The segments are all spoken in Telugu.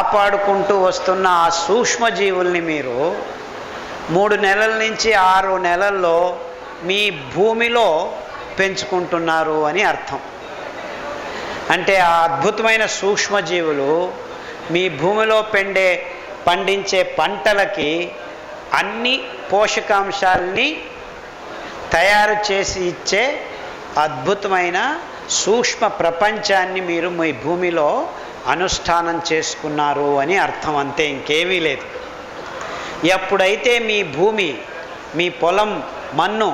కాపాడుకుంటూ వస్తున్న ఆ సూక్ష్మజీవుల్ని మీరు 3 నెలల నుంచి 6 నెలల్లో మీ భూమిలో పెంచుకుంటున్నారు అని అర్థం. అంటే ఆ అద్భుతమైన సూక్ష్మజీవులు మీ భూమిలో పండించే పంటలకి అన్ని పోషకాంశాలని తయారు చేసి ఇచ్చే అద్భుతమైన సూక్ష్మ ప్రపంచాన్ని మీరు మీ భూమిలో అనుష్ఠానం చేసుకున్నారు అని అర్థం, అంతే, ఇంకేమీ లేదు. ఎప్పుడైతే మీ భూమి, మీ పొలం మన్ను,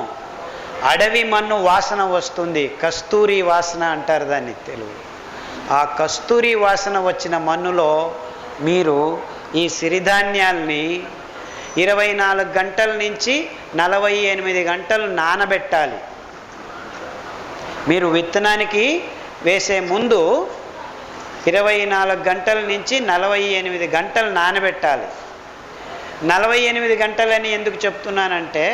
అడవి మన్ను వాసన వస్తుంది, కస్తూరి వాసన అంటారు దాన్ని తెలుగు, ఆ కస్తూరి వాసన వచ్చిన మన్నులో మీరు ఈ సిరిధాన్యాల్ని 24 గంటల నుంచి 48 గంటలు నానబెట్టాలి. మీరు విత్తనానికి వేసే ముందు 24 గంటల నుంచి 48 గంటలు నానబెట్టాలి. 48 గంటలని ఎందుకు చెప్తున్నానంటే,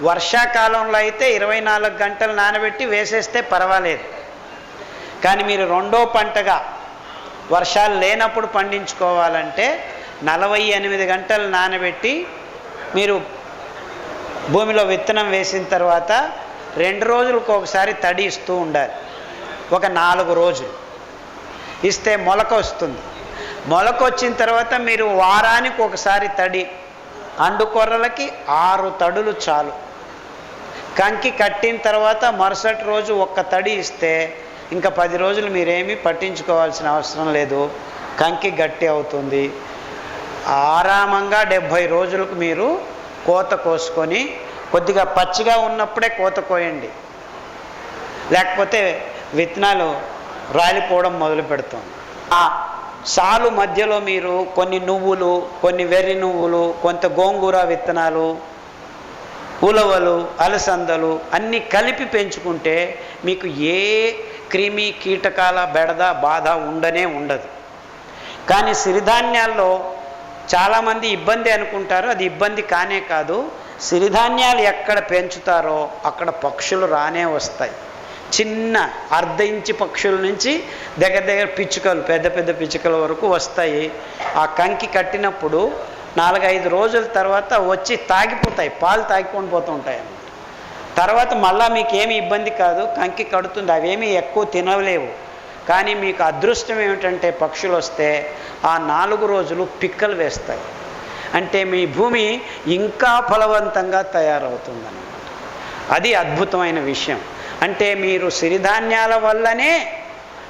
వర్షాకాలంలో అయితే 24 గంటలు నానబెట్టి వేసేస్తే పర్వాలేదు. కానీ మీరు రెండో పంటగా వర్షాలు లేనప్పుడు పండించుకోవాలంటే 48 గంటలు నానబెట్టి మీరు భూమిలో విత్తనం వేసిన తర్వాత 2 రోజులకు ఒకసారి తడి ఇస్తూ ఉండాలి. ఒక 4 రోజులు ఇస్తే మొలక వస్తుంది. మొలక వచ్చిన తర్వాత మీరు వారానికి ఒకసారి తడి, అండుకొర్రలకి 6 తడులు చాలు. కంకి కట్టిన తర్వాత మరుసటి రోజు ఒక్క తడి ఇస్తే ఇంకా 10 రోజులు మీరేమీ పట్టించుకోవాల్సిన అవసరం లేదు. కంకి గట్టి అవుతుంది. ఆరామంగా 70 రోజులకు మీరు కోత కోసుకొని, కొద్దిగా పచ్చిగా ఉన్నప్పుడే కోత కోయండి, లేకపోతే విత్తనాలు రాలిపోవడం మొదలు పెడుతుంది. ఆ సాలు మధ్యలో మీరు కొన్ని నువ్వులు, కొన్ని వెర్రి నువ్వులు, కొంత గోంగూర విత్తనాలు, ఉలవలు, అలసందలు అన్నీ కలిపి పెంచుకుంటే మీకు ఏ క్రిమి కీటకాల బెడద బాధ ఉండదు. కానీ సిరిధాన్యాల్లో చాలామంది ఇబ్బంది అనుకుంటారు, అది ఇబ్బంది కానే కాదు. సిరిధాన్యాలు ఎక్కడ పెంచుతారో అక్కడ పక్షులు రానే వస్తాయి. చిన్న 1/2 ఇంచు పక్షుల నుంచి దగ్గర పిచ్చుకలు, పెద్ద పిచ్చుకల వరకు వస్తాయి. ఆ కంకి కట్టినప్పుడు 4-5 రోజుల తర్వాత వచ్చి తాగిపోతాయి, పాలు తాగికొని పోతూ ఉంటాయి అన్నమాట. తర్వాత మళ్ళీ మీకేమీ ఇబ్బంది కాదు, కంకి కడుతుంది, అవేమీ ఎక్కువ తినలేవు. కానీ మీకు అదృష్టం ఏమిటంటే పక్షులు వస్తే ఆ 4 రోజులు పిక్కలు వేస్తాయి. అంటే మీ భూమి ఇంకా ఫలవంతంగా తయారవుతుందన్నమాట. అది అద్భుతమైన విషయం. అంటే మీరు సిరిధాన్యాల వల్లనే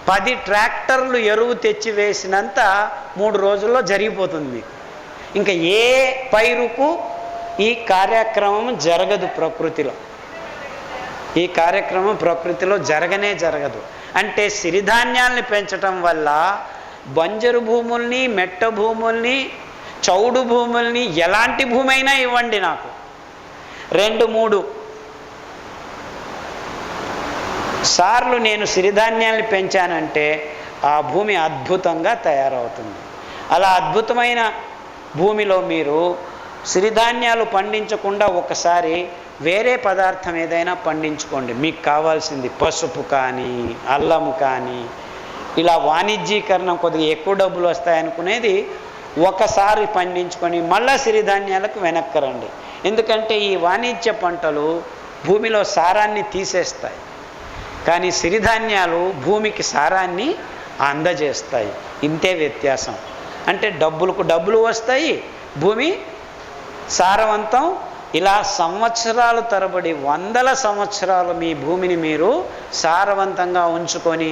10 ట్రాక్టర్లు ఎరువు తెచ్చి వేసినంత 3 రోజుల్లో జరిగిపోతుంది మీకు. ఇంకా ఏ పైరుకు ఈ కార్యక్రమం జరగదు ప్రకృతిలో. ఈ కార్యక్రమం ప్రకృతిలో జరగదు. అంటే సిరిధాన్యాల్ని పెంచటం వల్ల బంజరు భూముల్ని, మెట్ట భూముల్ని, చౌడు భూముల్ని, ఎలాంటి భూమి అయినా ఇవ్వండి నాకు, 2-3 సార్లు నేను సిరిధాన్యాల్ని పెంచానంటే ఆ భూమి అద్భుతంగా తయారవుతుంది. అలా అద్భుతమైన భూమిలో మీరు సిరిధాన్యాలు పండించకుండా ఒకసారి వేరే పదార్థం ఏదైనా పండించుకోండి. మీకు కావాల్సింది పసుపు కానీ, అల్లం కానీ, ఇలా వాణిజ్యీకరణం కొద్దిగా ఎక్కువ డబ్బులు వస్తాయనుకునేది ఒకసారి పండించుకొని మళ్ళీ సిరిధాన్యాలకు వెనక్కి రండి. ఎందుకంటే ఈ వాణిజ్య పంటలు భూమిలో సారాన్ని తీసేస్తాయి, కానీ సిరిధాన్యాలు భూమికి సారాన్ని అందజేస్తాయి. ఇంతే వ్యత్యాసం. అంటే డబ్బులకు డబ్బులు వస్తాయి, భూమి సారవంతం. ఇలా సంవత్సరాలు తరబడి 100 సంవత్సరాలు మీ భూమిని మీరు సారవంతంగా ఉంచుకొని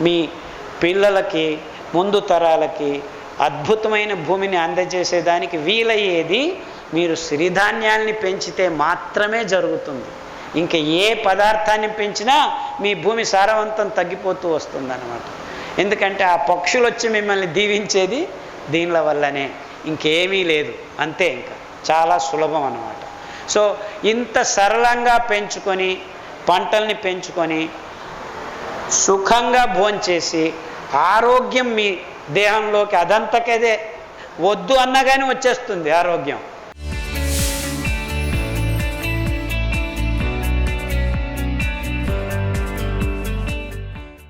మీ పిల్లలకి, ముందు తరాలకి అద్భుతమైన భూమిని అందజేసేదానికి వీలయ్యేది మీరు సిరిధాన్యాల్ని పెంచితే మాత్రమే జరుగుతుంది. ఇంకా ఏ పదార్థాన్ని పెంచినా మీ భూమి సారవంతం తగ్గిపోతూ వస్తుందన్నమాట. ఎందుకంటే ఆ పక్షులు వచ్చి మిమ్మల్ని దీవించేది దీనిల వల్లనే, ఇంకేమీ లేదు. అంతే, ఇంకా చాలా సులభం అన్నమాట. సో ఇంత సరళంగా పెంచుకొని, పంటల్ని పెంచుకొని, సుఖంగా భోంచేసి, ఆరోగ్యం మీ దేహంలోకి అదంతకదే వద్దు అన్నా కానీ వచ్చేస్తుంది ఆరోగ్యం.